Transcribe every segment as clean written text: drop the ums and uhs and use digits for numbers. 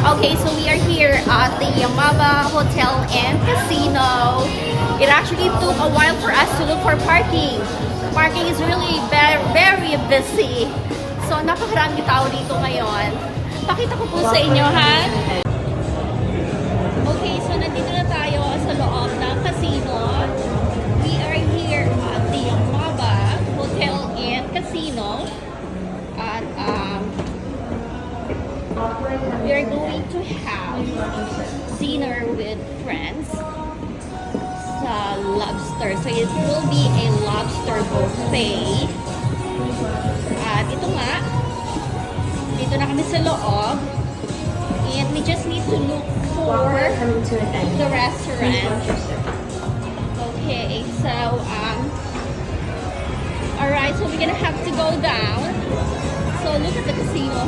Okay, so we are here at the Yamaba Hotel and Casino. It actually took a while for us to look for parking. Parking is really very busy. So, napakaraming tao dito ngayon. Pakita ko po sa inyo, ha? Okay, so nandito na tayo sa loob ng casino. We are here at the Yamaba Hotel and Casino. At, we are going to have dinner with friends sa lobster. So it will be a lobster buffet. At ito nga, dito na kami sa loob. And we just need to look for the restaurant. Okay, so alright, so we're gonna have to go down. So look at the casino.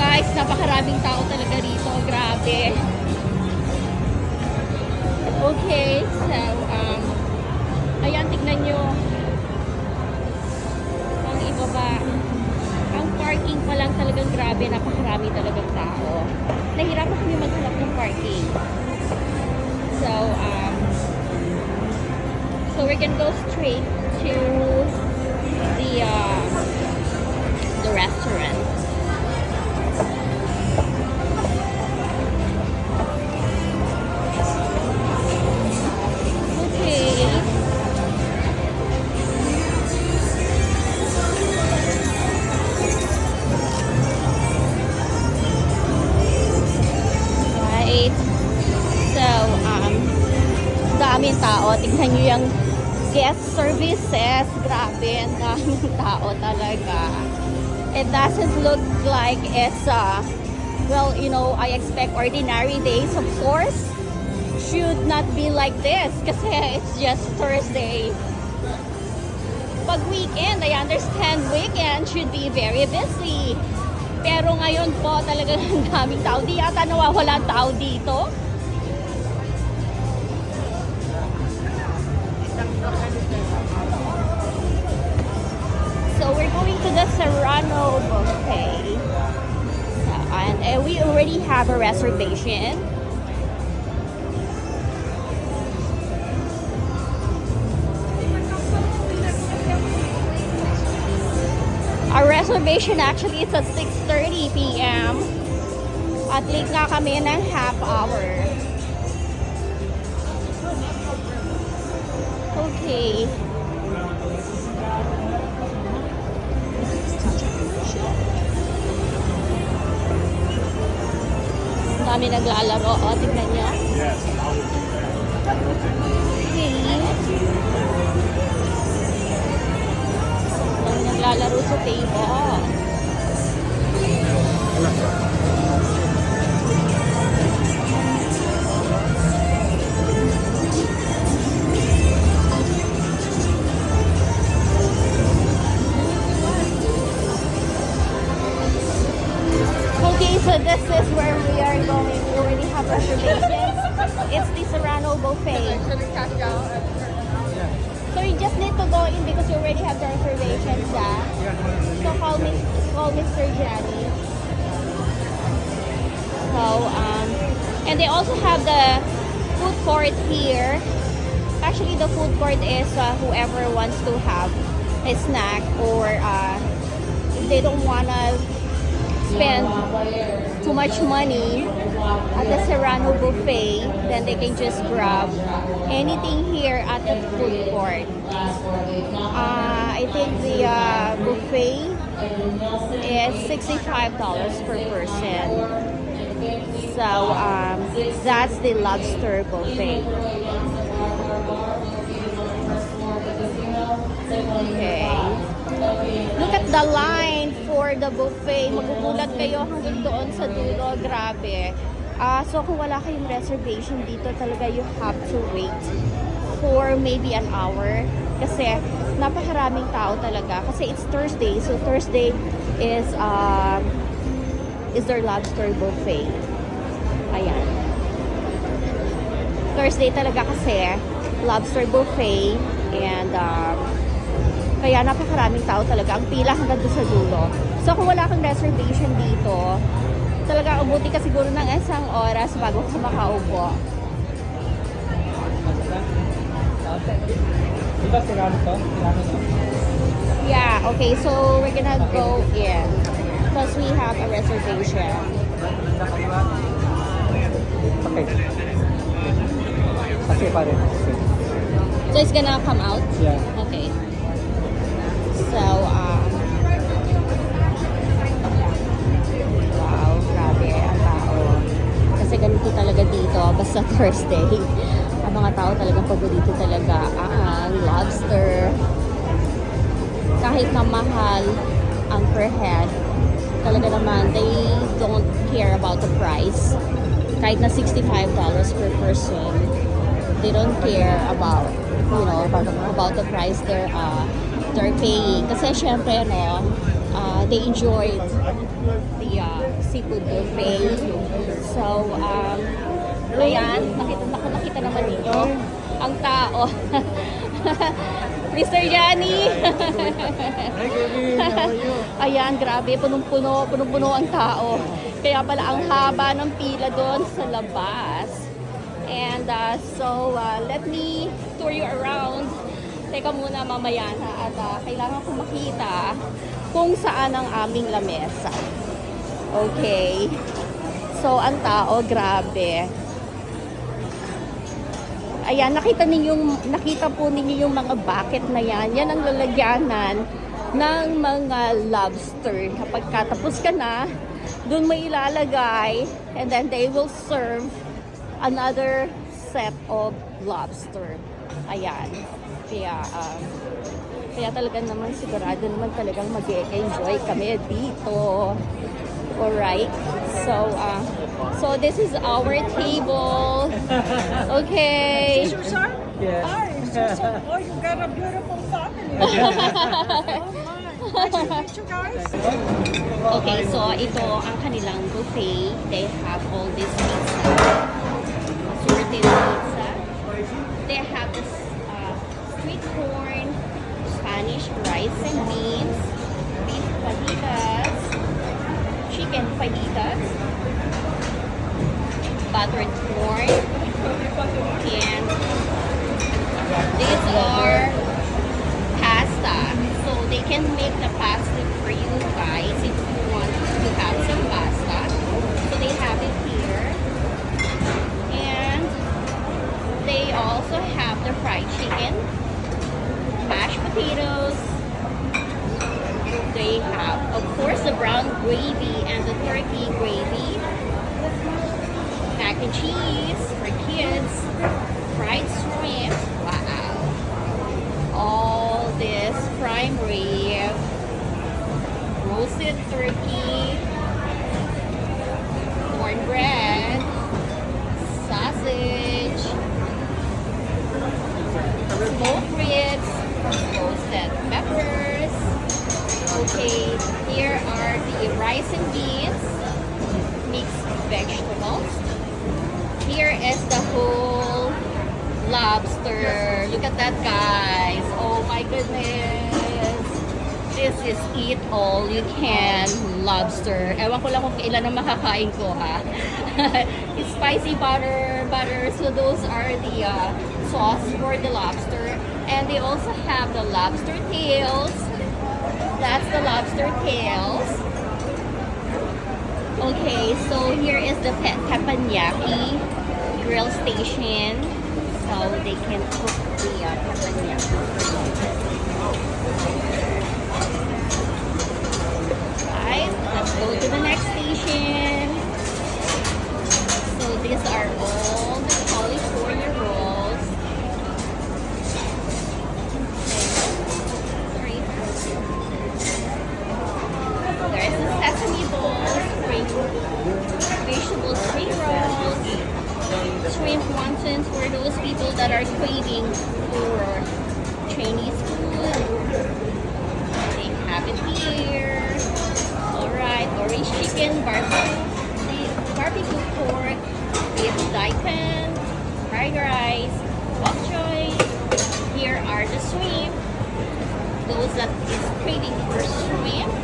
Guys, napakaraming tao talaga rito. Grabe. Okay, so, ayan, tignan nyo. Ang ibaba. Ang parking pa lang talagang grabe. Napakarami talagang tao. Nahirapan kami maghanap ng parking. So, we're gonna go straight to the restaurant. Daming tao. Tignan nyo yung guest services. Grabe, ang daming tao talaga. It doesn't look like it's, well, you know, I expect ordinary days, of course. Should not be like this kasi it's just Thursday. Pag weekend, I understand weekend should be very busy. Pero ngayon po, talagang ang daming tao. Di yata nawawala ang tao dito. So we're going to the Serrano buffet. And we already have a reservation. Our reservation actually is at 6:30 p.m. At late nga kami ng half hour. Okay. Ang dami naglalaro. O, tignan nyo. Okay. Ang naglalaro sa table. Okay, so this is where we are going. We already have reservations. It's the Serrano buffet. So you just need to go in because you already have the reservations, So call Mr. Gianni. So and they also have the food court here. Actually, the food court is whoever wants to have a snack or if they don't wanna spend too much money at the Serrano buffet, then they can just grab anything here at the food court. I think the buffet is $65 per person. So that's the lobster buffet. Okay. Look at the line for the buffet. Magugulat kayo hanggang doon sa dulo. Grabe. So kung wala kayong reservation dito, talaga you have to wait for maybe an hour. Kasi napakaraming tao talaga. Kasi it's Thursday. So Thursday is their lobster buffet. Ayan. Thursday talaga kasi lobster buffet and kaya napakaraming tao talaga. Ang pila hanggang doon sa dulo. So kung wala kang reservation dito, talaga umuti ka siguro ng isang oras bago ka makaupo. Di ba sirano to? Sirano to? Yeah, okay, so we're gonna go in because we have a reservation. Okay. Kasi pa rin. Okay. So it's gonna come out? Yeah. Okay. So, wow, grabe ang tao. Kasi ganito talaga dito, basta Thursday. Ang mga tao talagang paborito talaga ang lobster. Kahit na mahal ang per head, talaga naman, they don't care about the price. Kahit na $65 per person, they don't care about, you know, about the price they're paying. Kasi syempre, no, they enjoy the seafood buffet. So, ayan, nakita naman ninyo ang tao. Mr. Johnny! Hi, Kevin! How are you? Ayan, grabe, punong-puno ang tao. Kaya pala ang haba ng pila doon sa labas. And so, let me tour you around. Teka muna mamaya na at kailangan ko makita kung saan ang aming lamesa. Okay. So, ang tao, grabe. Ayan, nakita po ninyo yung mga bucket na yan. Yan ang lalagyanan ng mga lobster. Kapag katapos ka na, dun mo ilalagay and then they will serve another set of lobster. Ayan. Kaya talaga naman sigurado naman talagang mag-enjoy kami dito. Alright. So this is our table. Okay. Is this your son? Yes. Hi, is your son? Oh, you got a beautiful family. Oh my. Nice to meet you guys. Okay, so ito ang kanilang buffet. They have all this pizza. Assorted pizza. They have this sweet corn, Spanish rice and beans, beef fajitas, chicken fajitas, buttered corn, and these are pasta. So they can make the pasta for you guys if you want to have some pasta. So they have it here. And they also have the fried chicken, mashed potatoes. They have, of course, the brown gravy and the turkey gravy, mac and cheese for kids, fried shrimp, wow, all this prime rib, roasted turkey, cornbread, sausage, smoked ribs, roasted peppers. Okay, here are the rice and beans, mixed vegetables. Here is the whole lobster. Look at that, guys. Oh my goodness. This is eat all you can lobster. Ewan ko lang kung kailan ang makakain ko, ha. It's spicy butter. So those are the sauce for the lobster. And they also have the lobster tails. That's the lobster tails. Okay, so here is the teppanyaki grill station. So they can cook the teppanyaki. Right, let's go to the next station. So these are all the California rolls. There's the sesame balls, vegetable spring rolls, shrimp wontons for those people that are craving for Chinese food. They have it here. Alright, orange chicken, barbecue pork, beef daikon, fried rice, bok choy. Here are the shrimp. Those that is craving for shrimp.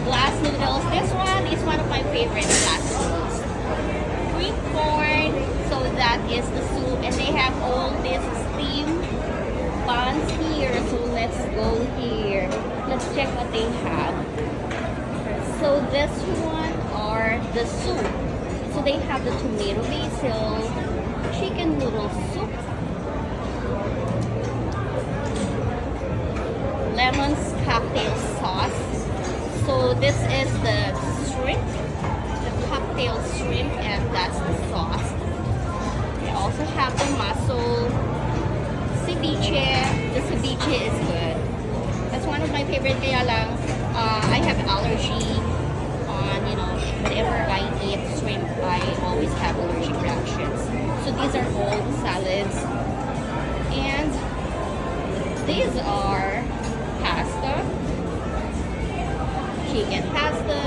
Glass noodles. This one is one of my favorite glass noodles. sweet corn. So that is the soup. And they have all these steamed buns here. So let's go here. Let's check what they have. So this one are the soup. So they have the tomato basil, chicken noodle soup, lemon's cocktail sauce. So this is the shrimp, the cocktail shrimp, and that's the sauce. They also have the mussel, ceviche. The ceviche is good. That's one of my favorite. Kaya lang, I have allergy on, whenever I eat shrimp, I always have allergic reactions. So these are all salads. And these are pasta, chicken pasta,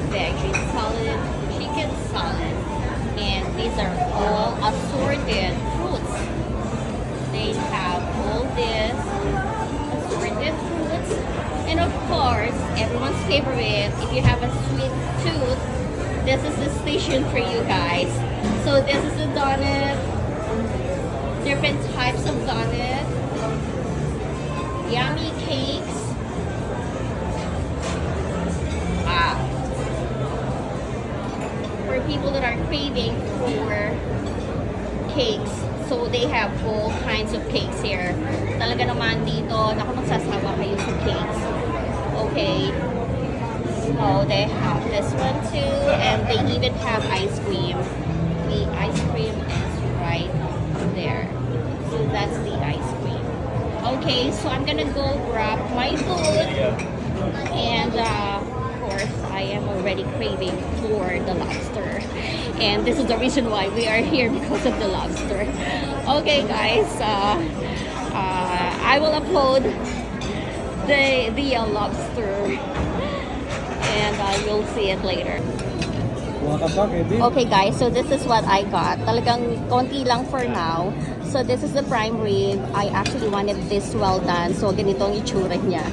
veggie salad, chicken salad. And these are all assorted fruits. They have all this assorted fruits. And of course, everyone's favorite, if you have a sweet tooth, this is the station for you guys. So this is the donut, different types of donut, yummy cakes. Wow. For people that are craving for cakes, so they have all kinds of cakes here. Talaga naman dito, naku, magsasawa kayo sa cakes. Okay. So they have this one too, and they even have ice cream. The ice cream is right there. So that's the ice cream. Okay, so I'm gonna go grab my food, and of course I am already craving for the lobster, and this is the reason why we are here, because of the lobster. Okay, guys, I will upload the lobster, and you'll see it later. Welcome back, Eddie. Okay guys, so this is what I got. Talagang konti lang for now. So this is the prime rib. I actually wanted this well done. So ganito ang itsura niya.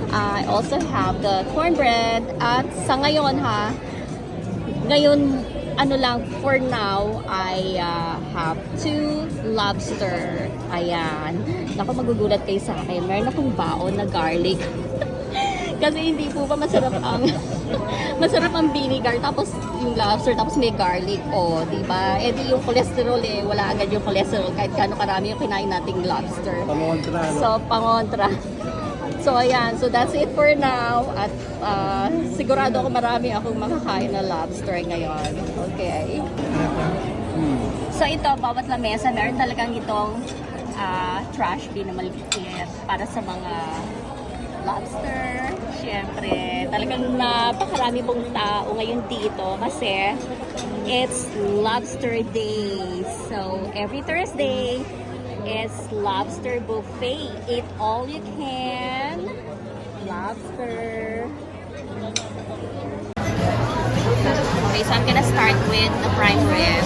I also have the cornbread. At sa ngayon ngayon ano lang, for now, I have 2 lobster. Ayan. Naku, magugulat kayo sa akin. Meron akong baon na garlic. Kasi hindi po ba masarap ang masarap ang vinegar tapos yung lobster tapos may garlic, di ba? Eh di yung cholesterol wala agad yung cholesterol kahit gaano karami yung kinain nating lobster. Pangontra, no? So pangontra. So ayan, so that's it for now, at sigurado ako marami akong makakain na lobster ngayon. Okay. So ito, bawat lamesa meron talagang itong trash bin na maliit para sa mga lobster. Siyempre, talagang napakarami pong tao ngayon dito kasi it's Lobster Day. So, every Thursday, it's Lobster Buffet. Eat all you can. Lobster. Okay, so I'm gonna start with the prime rib.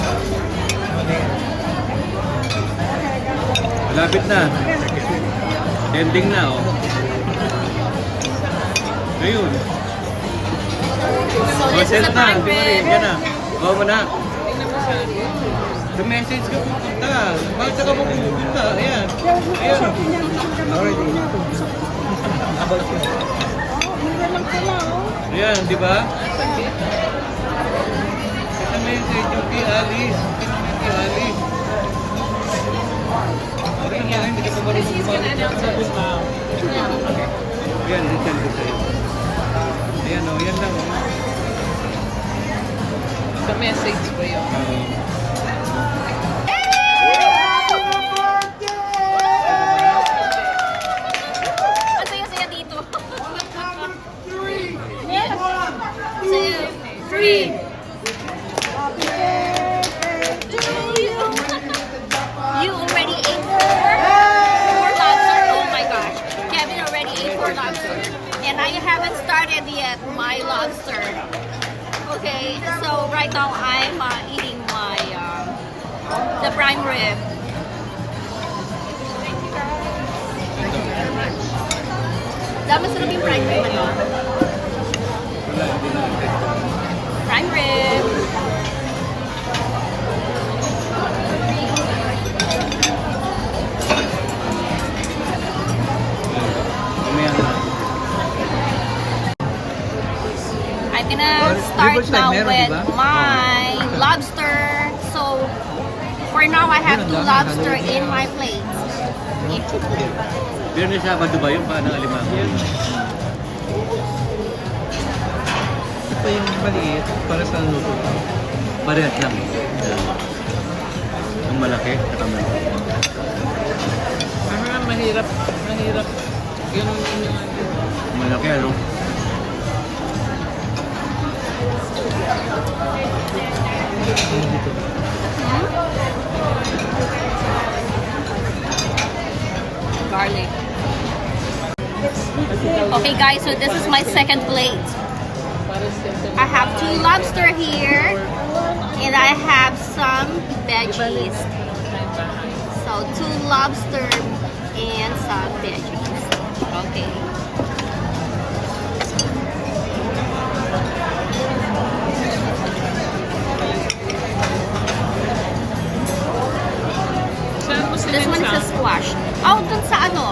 Malapit na. Ending na, oh. Ayun. So, this is the prime rib. Yan na. Oo mo na. Sa message ka pupunta. Bakit ka mo pupunta? Ayan. Ayan. Already. About you. Ayan, di ba? Sa message yung kay Alice. Kay Alice. Okay nga, hindi ka pa marunong kumalit. Ayan, send ko sa'yo. Ayan o, yan lang. Sa message ko yun. Ang saya-saya dito. 2, 3. You already ate 4 lobster? Oh my gosh. Kevin already ate 4 lobster. And I haven't started yet my lobster. Okay, so right now I'm eating my the prime rib. Dapat sarap yung prime rib, ano? Prime rib. Double side now meron, with diba? my lobster. So, for now, I have 2 lobster in my plate. Pero na Sabado ba yung paano alimango? Ito yung maliit para sa luto. Parehas lang. Yung malaki, saka malaki. Mahirap. Ganun yung Malaki ano? Garlic. Okay guys, so this is my second plate. I have 2 lobster here and I have some veggies. So 2 lobster and some veggies. Okay. Saan mo This one is a squash. Oh, dun sa ano?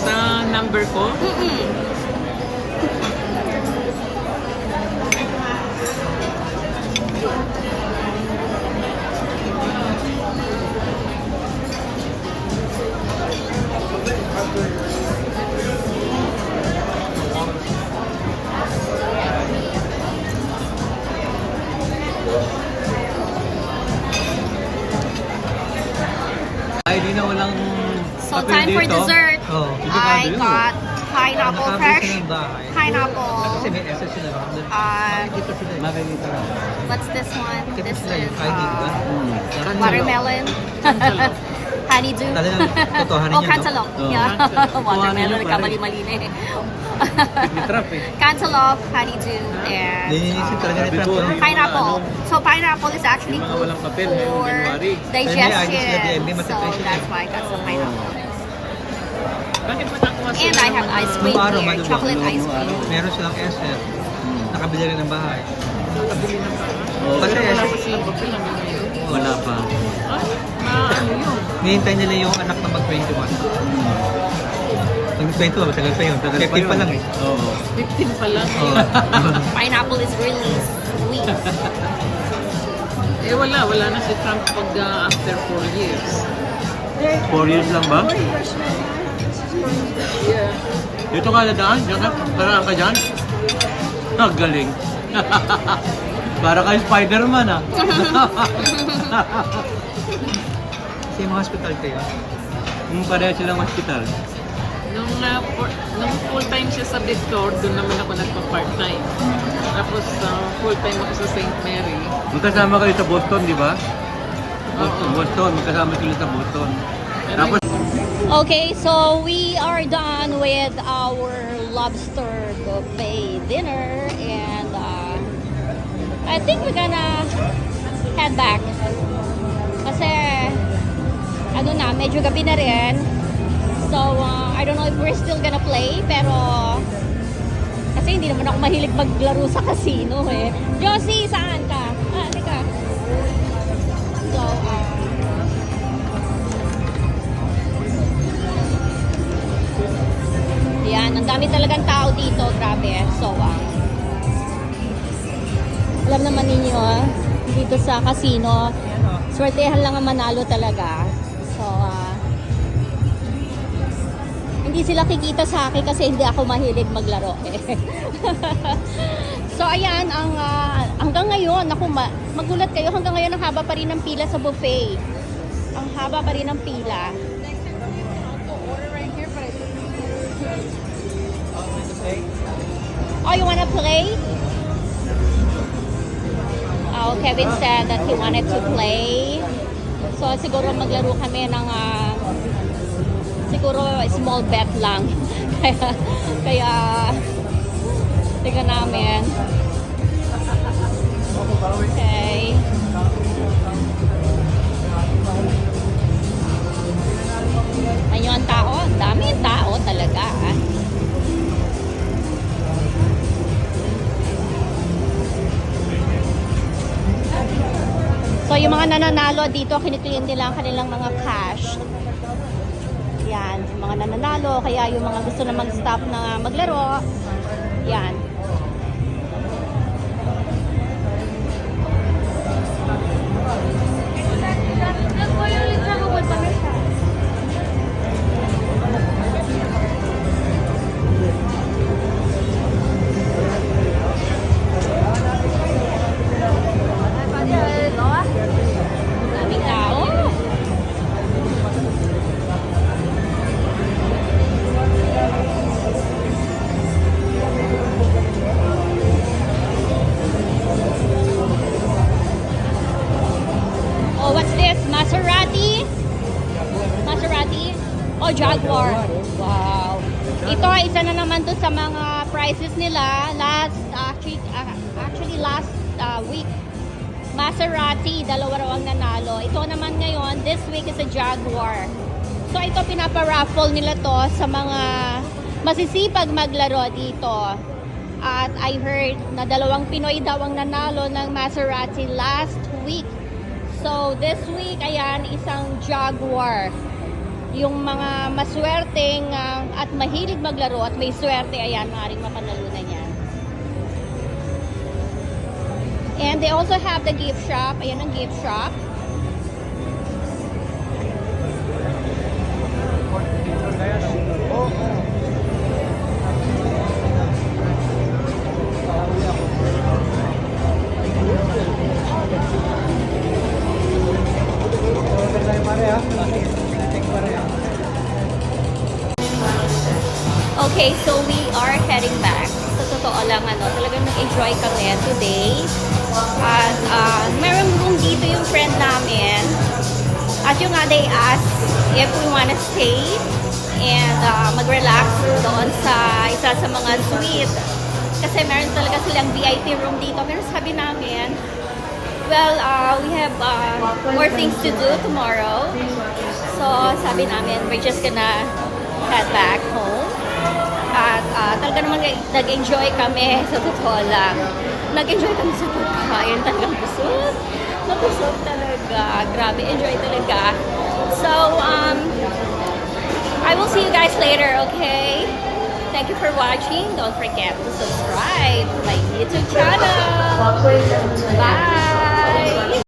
Sa number ko? Mm-mm. Ay, di na walang So papel time for dito. dessert. Oh, I got pineapple Nakabili fresh, sila ng bahay. Kasi pineapple. may essence sila. Uh, Makikita sila. Makikita lang. what's this one? Makikita This sila is yung ID, diba? watermelon, honeydew. Talagang totohanin Oh, yun, no? cantaloupe. Oh. Yeah, watermelon. Honeydew, Kamali-mali na eh. May trap eh. Cantaloupe, honeydew, and Linisin talaga ni Sabi Trump. ko, no? pineapple. So pineapple is actually Yung mga good walang papel, ngayong for January. digestion. Kaya may So matitry siya. that's why I got some pineapple. Bakit mo nakuha And I have ice cream Nung araw, here, maluwag. chocolate ice Nung cream. araw. Meron silang essence. Nakabili rin ng bahay. Oh, Kasi Wala pa essence, silang papel hanggang ngayon. wala pa. Ano yun? nihintay nila yung anak na mag-21. Mag-21, matagal pa yun. Tagal 15 pa yun. lang eh. Oo. 15 pa lang. Oh. Pineapple is really sweet. Wala na si Trump pag after 4 years. 4 years lang ba? Yeah. Dito ka nadaan? Diyan ka? Paraan ka dyan? Ah, galing. Para kay Spider-Man ah. Kasi yung mga hospital kayo. Pareha silang hospital. Nung full-time siya sa Victor, doon naman ako nagpa-part-time. Tapos full-time ako sa St. Mary. Magkasama kayo sa Boston, di ba? Oo. Boston, magkasama sila sa Boston. Tapos, Okay, so we are done with our lobster buffet dinner and I think we're gonna head back. Kasi ano na, medyo gabi na rin. So I don't know if we're still gonna play pero kasi hindi naman ako mahilig maglaro sa casino eh. Josie, saan ka? Halika. So yan, ang dami talagang tao dito, grabe. So, alam naman ninyo, dito sa casino, swertehan lang ang manalo talaga. So, hindi sila kikita sa akin kasi hindi ako mahilig maglaro eh. So, ayan, hanggang ngayon, ako, magulat kayo, hanggang ngayon ang haba pa rin ng pila sa buffet. Ang haba pa rin ng pila. Oh, you wanna play? Oh, Kevin said that he wanted to play. So, siguro maglaro kami ng siguro small bet lang. kaya tingnan namin. Okay. Ayun ang tao. Dami tao talaga. So, yung mga nananalo dito, kiniklaim nila ang kanilang mga cash. Yan, yung mga nananalo, kaya yung mga gusto na mag-stop na maglaro, yan. Maserati? Maserati? O Jaguar? Wow. Ito, isa na naman to sa mga prices nila. Actually last week. Maserati, dalawa raw ang nanalo. Ito naman ngayon, this week is a Jaguar. So ito, pinaparaffle nila to sa mga masisipag maglaro dito. At I heard na dalawang Pinoy daw ang nanalo ng Maserati last week. So this week, ayan, isang Jaguar. Yung mga maswerteng at mahilig maglaro at may swerte, ayan, maaaring mapanalunan yan. And they also have the gift shop. Ayan ang gift shop. Okay, so we are heading back. Sa totoo lang, talagang nag-enjoy kami today. At meron room dito yung friend namin. At yung nga, they asked if we wanna stay and mag-relax doon sa isa sa mga suite. Kasi meron talaga silang VIP room dito. Pero sabi namin, well, we have more things to do tomorrow. So, sabi namin, we're just gonna head back home. At talaga naman nag-enjoy kami sa totoo lang. Nag-enjoy kami sa pagkain. Talagang busog. Nabusog talaga. Grabe, enjoy talaga. So, I will see you guys later, okay? Thank you for watching. Don't forget to subscribe to my YouTube channel. Bye!